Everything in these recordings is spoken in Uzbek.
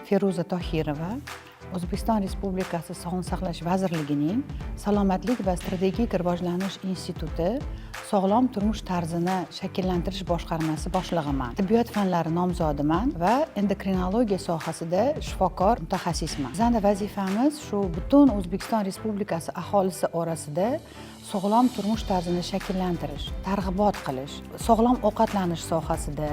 Feruza Tohirova, O'zbekiston Respublikasi Sog'liqni saqlash vazirligining Salomatlik va strategik rivojlanish instituti sog'lom turmush tarzini shakllantirish boshqarmasi boshlig'iman. Tibbiyot fanlari nomzodiman va endokrinologiya sohasida shifokor mutaxassisman. Bizning vazifamiz shu butun O'zbekiston Respublikasi aholisi orasida sog'lom turmush tarzini shakllantirish, targ'ibot qilish, sog'lom ovqatlanish sohasida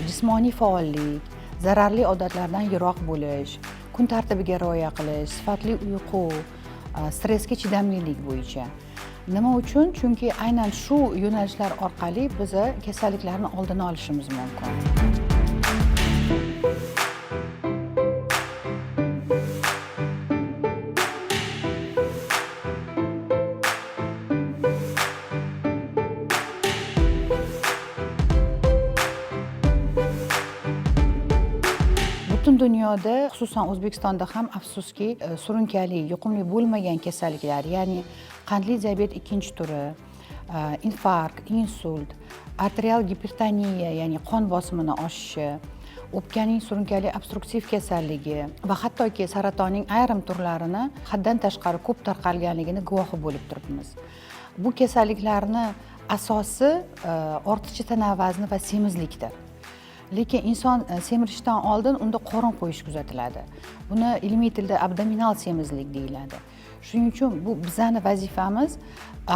jismoniy faollik, zararli odatlardan yiroq bo'lish, kun tartibiga rioya qilish, sifatli uyqu, stressga chidamlilik bo'yicha. Nima uchun? Chunki aynan shu yo'nalishlar orqali biz kasalliklarni oldini olishimiz mumkin. Butun dunyoda, xususan O'zbekistonda ham afsuski surunkali, yuqumli bo'lmagan kasalliklar, ya'ni qandli diabet 2-turi, infarkt, insult, arterial gipertoniya, ya'ni qon bosimini oshishi, o'pkaning surunkali obstruktiv kasalligi va hattoki saratonning ayrim turlarini haddan tashqari ko'p tarqalganligini guvohi bo'lib turibmiz. Bu kasalliklarni asosi ortiqcha tana vazni va semizlikdir. Lekin inson semirishdan oldin unda qorin qo'yish kuzatiladi. Buni ilmiy tilda abdominal semizlik deyiladi. Shuning uchun bu bizning vazifamiz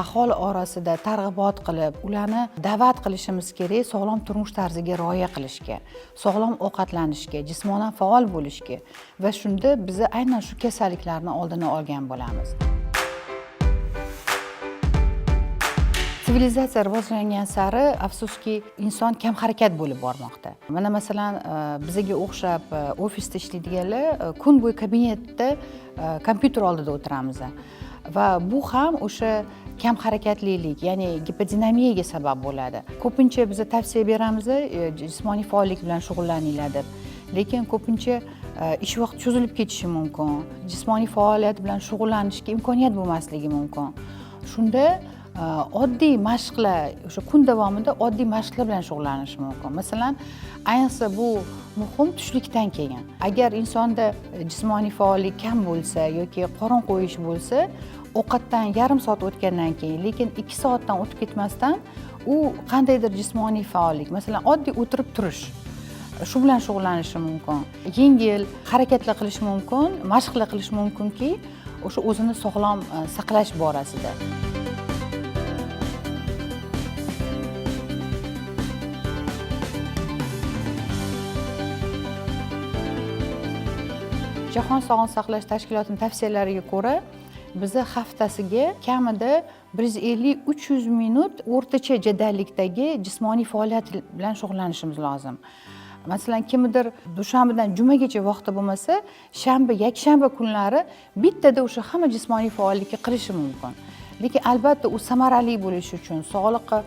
aholi orasida targ'ibot qilib, ularni da'vat qilishimiz kerak sog'lom turmush tarziga rioya qilishga, sog'lom ovqatlanishga, jismonan faol bo'lishga va shunda biz aynan shu kasalliklarni oldini olgan bo'lamiz. Sivilizatsiya rivojlangan sari afsuski inson kam harakat bo'lib bormoqda. Mana masalan, bizga o'xshab ofisda ishlaydiganlar kun bo'yi kabinetda kompyuter oldida o'tiramiz va bu ham o'sha kam harakatlilik, ya'ni gipodinamiyaga sabab bo'ladi. Ko'pincha biz tavsiya beramiz, jismoniy faollik bilan shug'ullaninglar deb. Lekin ko'pincha ish vaqti cho'zilib ketishi mumkin. Jismoniy faoliyat bilan shug'ullanishga imkoniyat bo'lmasligi mumkin. Shunda oddiy mashqlar, o'sha kun davomida oddiy mashqlar bilan shug'ullanish mumkin. Masalan, ayniqsa bu muhim tushlikdan keyin. Agar insonda jismoniy faollik kam bo'lsa yoki qorin qo'yish bo'lsa, ovqatdan yarim soat o'tgandan keyin, lekin 2 soatdan o'tib ketmasdan u qandaydir jismoniy faollik, masalan, oddiy o'tirib turish, shu bilan shug'ullanishi mumkin. Yengil harakatlar qilish mumkin, mashqlar qilish mumkinki, o'sha o'zini sog'lom saqlash borasida. Jahon Sog'liqni saqlash tashkilotining tavsiyalariga ko'ra, biz haftasiga kamida 150-300 minut o'rtacha jadallikdagi jismoniy faoliyat bilan shug'ullanishimiz lozim. Masalan, kimdir dushanbadan jumagacha vaqti bo'lmasa, shanba, yakshanba kunlari bittada o'sha hamma jismoniy faollikni qilishi mumkin. Lekin albatta u samarali bo'lishi uchun, sog'liqqa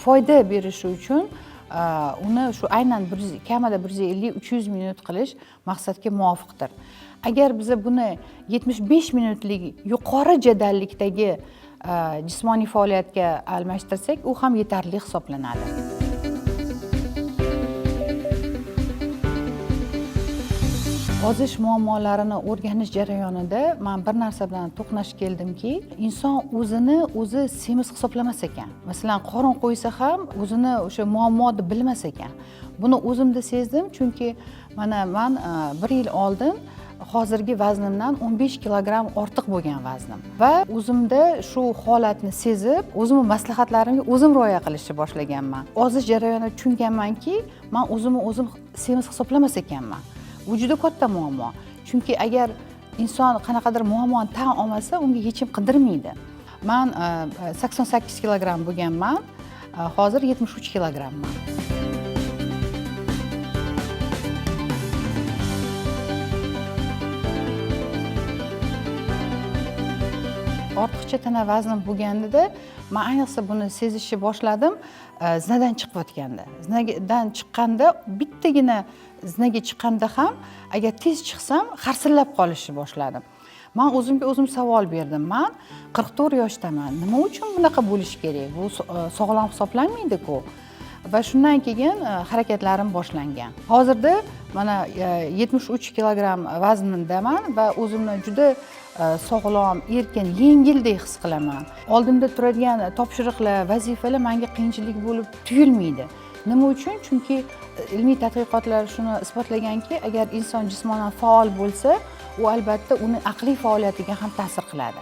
foyda berishi uchun uni shu aynan kamida 150-300 minut qilish maqsadga muvofiqdir. Agar biz buni 75 minutlik yuqori jadallikdagi jismoniy faoliyatga almashtirsak, u ham yetarli hisoblanadi. Ozish muammolarini o'rganish jarayonida men bir narsa bilan to'qnash keldimki, inson o'zini o'zi semiz hisoblamas ekan. Masalan, qorin qo'ysa ham o'zini o'sha muammoni bilmas ekan. Buni o'zimda sezdim, chunki mana men 1 yil oldin hozirgi vaznimdan 15 kilogramm ortiq bo'lgan vaznim va o'zimda shu holatni sezib, o'zimning maslahatlarimga o'zim rioya qilishni boshlaganman. Ozish jarayonida tushunganmanki, men o'zimni o'zim semiz hisoblamas ekanman. Bu juda katta muammo. Chunki agar inson qanaqadir muammoni tan olmasa, unga yechim qidirmaydi. Men 88 kilogramm bo'lganman, hozir 73 kilogramman. Ortiqcha tana vaznim bo'lganida, men ayniqsa buni sezishni boshladim, zinadan chiqayotganda. Zinadan chiqqanda bittagina zinaga chiqqanda ham agar tez chiqsam, harsillab qolishni boshladim. Men o'zimga o'zim savol berdim. Men 44 yoshdaman. Nima uchun bunaqa bo'lish kerak? Bu sog'lom hisoblanmaydi-ku. va shundan keyin harakatlarim boshlangan. Hozirda mana 73 kilogramm vazndaman va o'zimni juda sog'lom, erkin, yengildek his qilaman. Oldimda turadigan topshiriqlar, vazifalar menga qiyinchilik bo'lib tuyulmaydi. Nima uchun? Chunki ilmiy tadqiqotlar shuni isbotlaganki, agar inson jismonan faol bo'lsa, u albatta uni aqliy faoliyatiga ham ta'sir qiladi.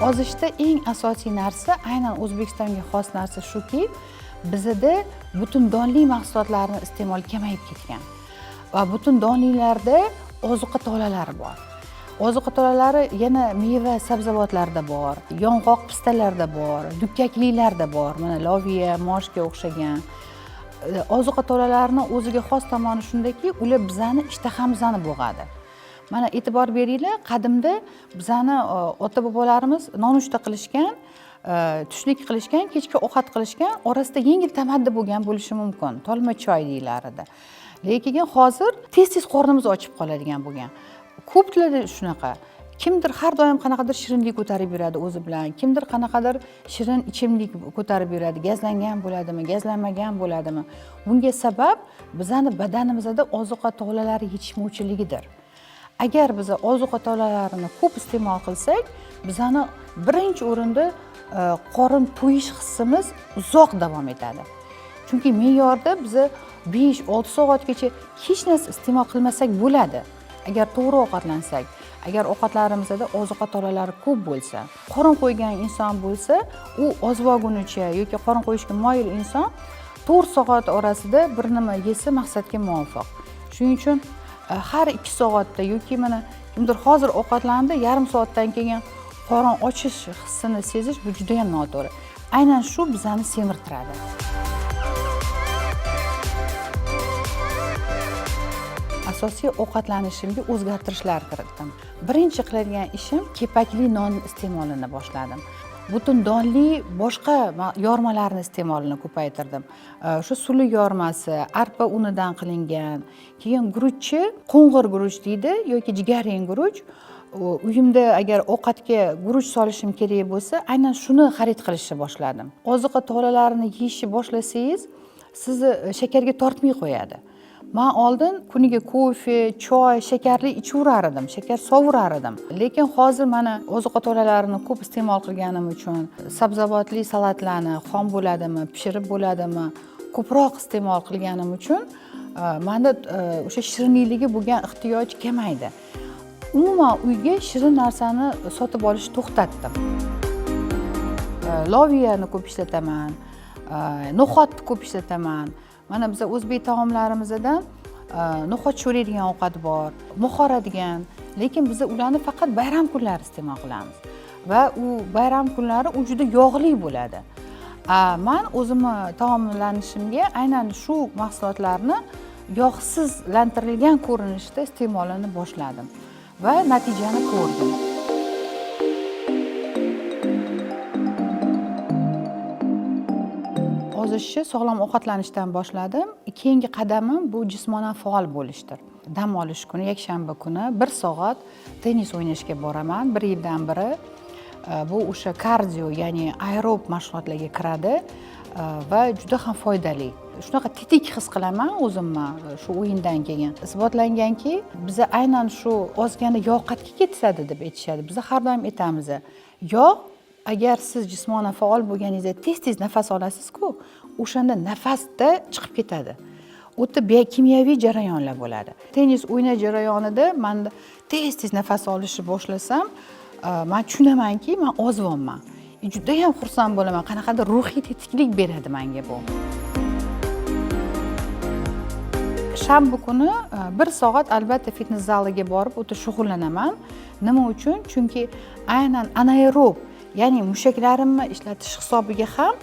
Ozishda eng asosiy narsa, aynan O'zbekistonga xos narsa shuki, bizda butun donli mahsulotlarning iste'moli kamayib ketgan. Va butun donlilarda ozuqa tolalari bor. Ozuqa tolalari yana meva, sabzavotlarda bor, yong'oq pistalarda bor, dukkaklilarda bor. Mana loviya, moshga o'xshagan. Ozuqa tolalarining o'ziga xos tomoni shundaki, ular bizani ishtahamizni bo'g'adi. Mana e'tibor beringlar, qadimda bizani ota-bobolarimiz nonushta qilishgan, tushlik qilishgan, kechki ovqat qilishgan, orasida yengil tamaddi bo'lgan bo'lishi mumkin. Tolma choy deyilar edi. Lekin hozir tez-tez qornimiz ochib qoladigan bo'lgan. Ko'plarda shunaqa. Kimdir har doim qanaqadir shirinlik ko'tarib yuradi o'zi bilan, kimdir qanaqadir shirin ichimlik ko'tarib yuradi. Gazlangan bo'ladimi, gazlanmagan bo'ladimi? Bunga sabab bizani badanimizda ozuqa tolalari yetishmovchiligidir. Agar biz ozuqa tolalarini ko'p iste'mol qilsak, bizani birinchi o'rinda qorin to'yish hissimiz uzoq davom etadi. Chunki me'yorda biz 5-6 soatgacha hech narsa iste'mol qilmasak bo'ladi. Agar to'g'ri ovqatlansak, agar ovqatlarimizda ozuqa tolalari ko'p bo'lsa, qorin qo'ygan inson bo'lsa, u ozvogunicha yoki qorin qo'yishga moyil inson 4 soat orasida bir nima yesa maqsadga muvofiq. Shuning uchun har 2 soatda yoki mana kimdir hozir ovqatlandi, yarim soatdan keyin qorin ochish hissini sezish bu juda ham noto'g'ri. Aynan shu bizani semirtiradi. Asosiy ovqatlanishimga o'zgartirishlar kiritdim. Birinchi qiladigan ishim kepakli non iste'molini boshladim. Butun donli boshqa yormalarni iste'molini ko'paytirdim. Shu suli yormasi, arpa unidan qilingan, keyin guruchchi, qo'ng'ir guruch deydi yoki jigarrang guruch. Uyimda agar ovqatga guruch solishim kerak bo'lsa, aynan shuni xarid qilishni boshladim. Ozuqa tolalarini yeyishni boshlasangiz, sizni shakarga tortmay qo'yadi. Men oldin kuniga kofe, choy, shakarli ichaverar edim, shakar sovurar edim. Lekin hozir mana ozuqa tolalarini ko'p iste'mol qilganim uchun, sabzavotli salatlarni xom bo'ladimi, pishirib bo'ladimi, ko'proq iste'mol qilganim uchun menda o'sha shirinlikligi bo'lgan ehtiyoj kamaydi. Umuman uyga shirin narsani sotib olishni to'xtatdim. Loviyani ko'p ishlataman, no'xatni ko'p ishlataman. Mana biz o'zbek taomlarimizda no'xat sho'raydigan ovqat bor, mo'xora degan, lekin biz ularni faqat bayram kunlari iste'mol qilamiz. Va u bayram kunlari u juda yog'li bo'ladi. Men o'zimni taomlanishimga aynan shu mahsulotlarni yog'sizlantirilgan ko'rinishda iste'molini boshladim va natijani ko'rdim. Ozishni sog'lom ovqatlanishdan boshladim. Keyingi qadamim bu jismonan faol bo'lishdir. Dam olish kuni, yakshanba kuni 1 soat tennis o'ynashga boraman. 1 yildan biri. Bu o'sha kardio, ya'ni aerob mashg'ulotlarga kiradi va juda ham foydali. Shunaqa tetik his qilaman o'zimni shu o'yindan keyin. Isbotlanganki, biz aynan shu ozgina yog' qatga ketadi deb aytishadi. Biz har doim aytamiz, yog' agar siz jismonan faol bo'lganingizda tez-tez nafas olasiz-ku, o'shanda nafasda chiqib ketadi. O'ta biokimyoviy jarayonlar bo'ladi. Tennis o'ynash jarayonida men tez-tez nafas olishni boshlasam, men tushunamanki, men ozvonman. Juda ham xursand bo'laman. Qanaqadir ruhiy tetiklik beradi menga bu. Shanba kuni 1 soat albatta fitness zaliga borib o'ta shug'ullanaman. Nima uchun? Chunki aynan anaerob, ya'ni mushaklarimni ishlatish hisobiga ham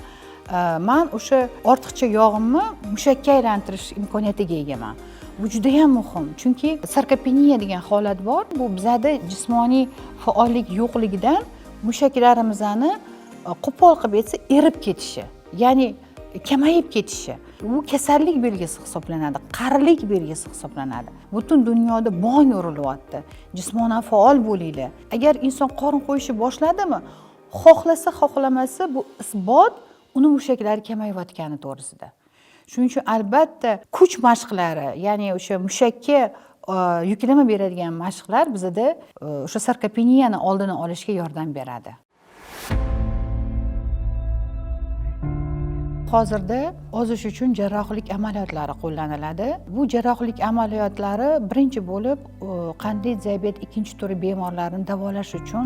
men o'sha ortiqcha yog'imni mushakka aylantirish imkoniyatiga egaman. Bu juda ham muhim. Chunki sarkopeniya degan holat bor. Bu bizda jismoniy faollik yo'qligidan mushaklarimizni qo'pol qilib aytsa erib ketishi, ya'ni kamayib ketishi. u kasallik belgisi hisoblanadi, qarilik belgisi hisoblanadi. Butun dunyoda bong urilyapti. Jismonan faol bo'linglar. Agar inson qorin qo'yishni boshladimi, xohlasa, xohlamasa bu isbot uni mushaklari kamayayotgani to'g'risida. Shuning uchun albatta kuch mashqlari, ya'ni o'sha mushakka yuklama beradigan mashqlar bizda o'sha sarkopeniyani oldini olishga yordam beradi. Hozirda ozish uchun jarrohlik amaliyotlari qo'llaniladi. Bu jarrohlik amaliyotlari birinchi bo'lib qandli diabet 2-turi bemorlarini davolash uchun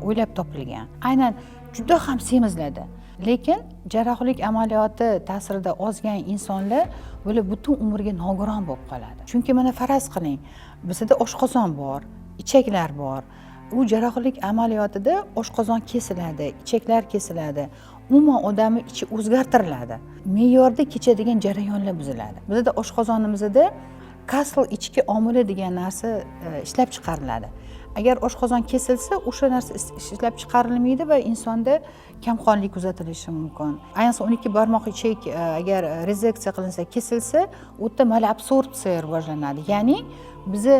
o'ylab topilgan. Aynan juda ham semizladi. Lekin jarrohlik amaliyoti ta'sirida ozgan insonlar bo'lib butun umrga nogiron bo'lib qoladi. Chunki mana faraz qiling, bizda oshqozon bor, ichaklar bor. U jarrohlik amaliyotida oshqozon kesiladi, ichaklar kesiladi. Umuman odamning ichi o'zgartiriladi. Me'yorda kechadigan jarayonlar buziladi. Bizda oshqozonimizda kasl ichki omili degan narsa ishlab chiqariladi. Agar oshqozon kesilsa, o'sha narsa ishlab chiqarilmaydi va insonda kamqonlik kuzatilishi mumkin. Ayniqsa 12 barmoq ichak agar rezeksiya qilinsa, kesilsa, u yerda malabsorpsiya rivojlanadi. Ya'ni bizni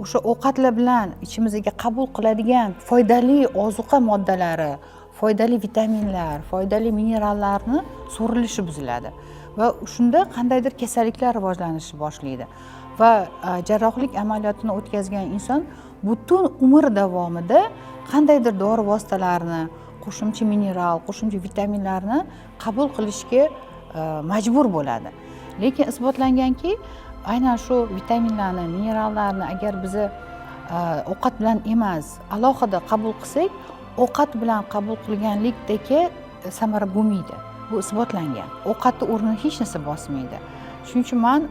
o'sha ovqatlar bilan ichimizga qabul qiladigan foydali ozuqa moddalari, foydali vitaminlar, foydali minerallarni so'rilishi buziladi va shunda qandaydir kasalliklar rivojlanishni boshlaydi. Va jarrohlik amaliyotini o'tkazgan inson butun umr davomida qandaydir dori vositalarini, qo'shimcha mineral, qo'shimcha vitaminlarni qabul qilishga majbur bo'ladi. Lekin isbotlanganki, aynan shu vitaminlarni, minerallarni agar biz ovqat bilan emas, alohida qabul qilsak, ovqat bilan qabul qilganlikdagi samara bo'lmaydi. Bu isbotlangan. Ovqatni o'rnini hech narsa bosmaydi. Shuning uchun men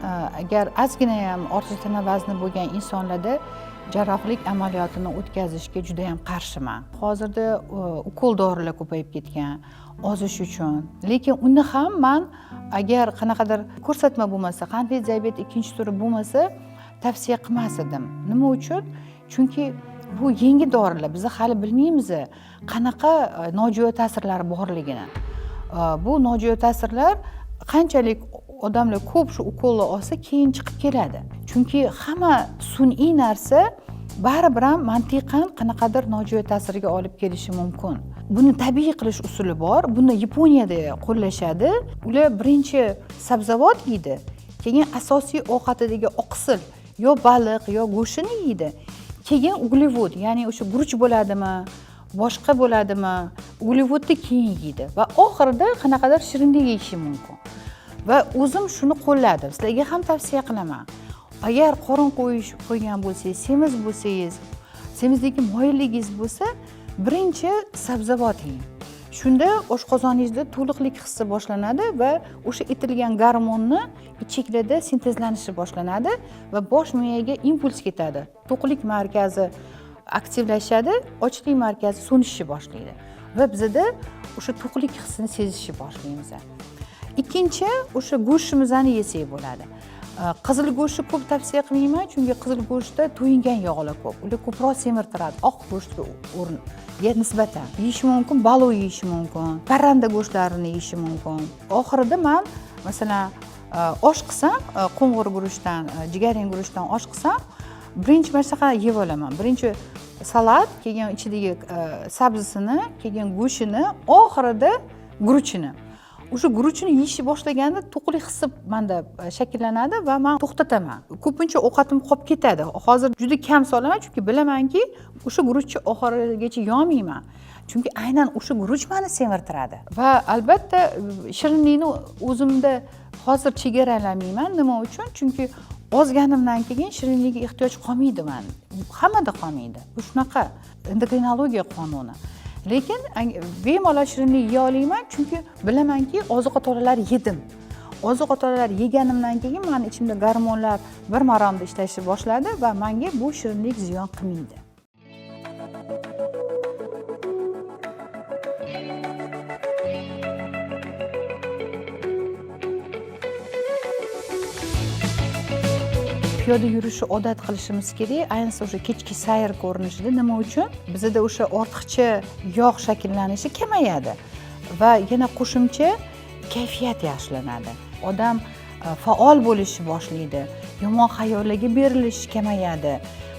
agar ozgina ham ortiqcha tana vazni bo'lgan insonlarda jarrohlik amaliyotini o'tkazishga juda ham qarshiman. Hozirda ukol dorilar ko'payib ketgan ozish uchun. Lekin uni ham men agar qanaqadir ko'rsatma bo'lmasa, qandli diabet 2-turi bo'lmasa, tavsiya qilmas edim. Nima uchun? Chunki bu yangi dorilar, biz hali bilmaymiz qanaqa nojo'ya ta'sirlari borligini. Bu nojo'ya ta'sirlar qanchalik odamlar ko'p shu ukolni olsa, keyin chiqib keladi. Chunki hamma sun'iy narsa baribir ham mantiqan qanaqadir nojo'ya ta'sirga olib kelishi mumkin. Buni tabiiy qilish usuli bor. Buni Yaponiyada qo'llashadi. Ular birinchi sabzavot yeydi, keyin asosiy ovqatidagi oqsil, yo baliq, yo go'shtni yeydi. Keyin uglevod, ya'ni o'sha guruch bo'ladimi, boshqa bo'ladimi, uglevodni keyin yeydi va oxirida qanaqadir shirinlik yeyishi mumkin. Va o'zim shuni qo'lladim. Sizlarga ham tavsiya qilaman. Agar qorin qo'ygan bo'lsangiz, semiz bo'lsangiz, semizlikka moyilligingiz bo'lsa, birinchi sabzavot yeng. Shunda oshqozoningizda to'liqlik hissi boshlanadi va o'sha etilgan gormonni ichaklarda sintezlanishi boshlanadi va bosh miyaga impuls ketadi. To'qlik markazi aktivlashadi, ochlik markazi so'nishni boshlaydi va bizda o'sha to'qlik hissini sezishni boshlaymiz. Ikkinchi, o'sha go'shtimizni yesak bo'ladi. Qizil go'shtni ko'p tavsiya qilmayman, chunki qizil go'shtda to'yingan yog'lar ko'p. Ular ko'proq semirtiradi. Oq go'shtga o'rniga nisbatan yeyish mumkin, balo yeyish mumkin, parranda go'shtlarini yeyish mumkin. Oxirida men masalan osh qilsam, qo'ng'ir guruchdan, jigarrang guruchdan osh qilsam, birinchi mana shunaqa yeb olaman. Birinchi salat, keyin ichidagi sabzisini, keyin go'shtini, oxirida guruchini. O'sha guruchni yeyishni boshlaganda to'qlik hissi menda shakllanadi va men to'xtataman. Ko'pincha ovqatim qolib ketadi. Hozir juda kam solaman, chunki bilamanki, o'sha guruchni oxirigacha yemayman. Chunki aynan o'sha guruch meni semirtiradi. Va albatta shirinlikni o'zimda hozir chegaralamayman. Nima uchun? Chunki ozganimdan keyin shirinlikka ehtiyoj qolmaydi men. Hammada qolmaydi. Bu shunaqa endokrinologiya qonuni. Lekin bemalol shirinlik yeya olaman, chunki bilamanki ozuqa-to'lalar yedim. Ozuqa-to'lalar yeganimdan keyin men ichimda gormonlar bir maromda ishlashni boshladi va menga bu shirinlik ziyon qilmaydi. Piyoda yurishni odat qilishimiz kerak, ayniqsa o'sha kechki sayr ko'rinishida. Nima uchun? Bizda o'sha ortiqcha yog' shakllanishi kamayadi va yana qo'shimcha kayfiyat yaxshilanadi. Odam faol bo'lishni boshlaydi, yomon xayollarga berilishi kamayadi,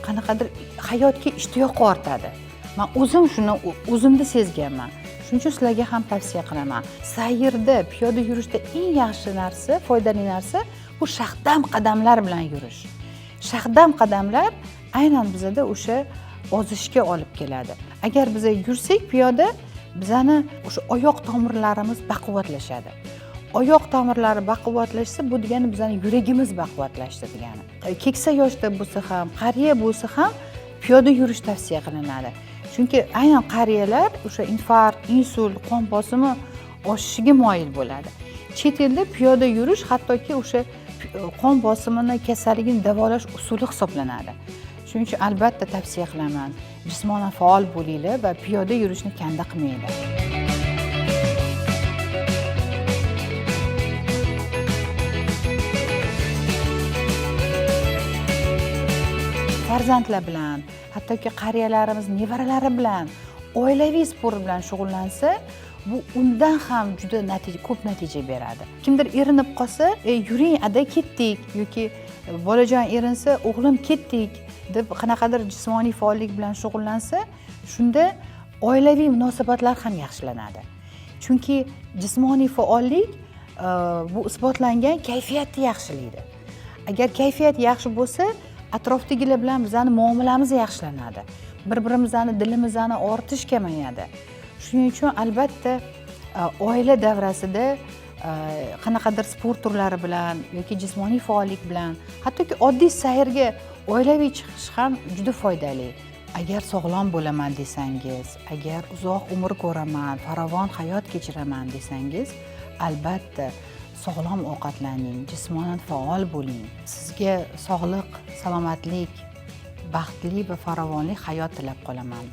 qanaqadir hayotga ishtiyoqi ortadi. Men o'zim shuni o'zimda sezganman. Shuning uchun sizlarga ham tavsiya qilaman. Sayrda, piyoda yurishda eng yaxshi narsa, foydali narsa bu shahdam qadamlar bilan yurish. Shahdam qadamlar aynan bizada o'sha ozishga olib keladi. Agar biz yursak piyoda, bizani o'sha oyoq tomirlarimiz baquvvatlashadi. Oyoq tomirlari baquvvatlashsa, bu degani bizning yuragimiz baquvvatlashdi degani. Keksa yoshda bo'lsa ham, qariya bo'lsa ham piyoda yurish tavsiya qilinadi. Chunki aynan qariyalar o'sha infarkt, insult, qon bosimi oshishiga moyil bo'ladi. Chet elda piyoda yurish hattoki o'sha qon bosimini, kasalligini davolash usuli hisoblanadi. Shuning uchun albatta tavsiya qilaman. Jismonan faol bo'linglar va piyoda yurishni kanda qilmanglar. Farzandlar bilan, hattoki qariyalarimiz, nevaralari bilan oilaviy sport bilan shug'ullansa, bu undan ham juda ko'p natija beradi. Kimdir erinib qolsa, yuring ada ketdik yoki bolajon erinsa, o'g'lim ketdik deb qanaqadir jismoniy faollik bilan shug'ullansa, shunda oilaviy munosabatlar ham yaxshilanadi. Chunki jismoniy faollik bu isbotlangan kayfiyatni yaxshilaydi. Agar kayfiyat yaxshi bo'lsa, atrofdagilar bilan bizning muomalamiz yaxshilanadi. Bir-birimizni dilimizni ortish kamayadi. Shuning uchun albatta oila davrasida qanaqadir sport turlari bilan yoki jismoniy faollik bilan, hattoki oddiy sayrga oilaviy chiqish ham juda foydali. Agar sog'lom bo'laman desangiz, agar uzoq umr ko'raman, farovon hayot kechiraman desangiz, albatta sog'lom ovqatlaning, jismonan faol bo'ling. Sizga sog'lik, salomatlik, baxtli va farovonlik hayot tilab qolaman.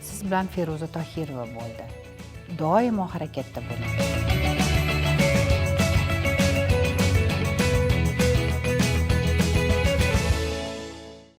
Siz bilan Feruza Tohirova bo'ldi. Doimo harakatda bo'ling.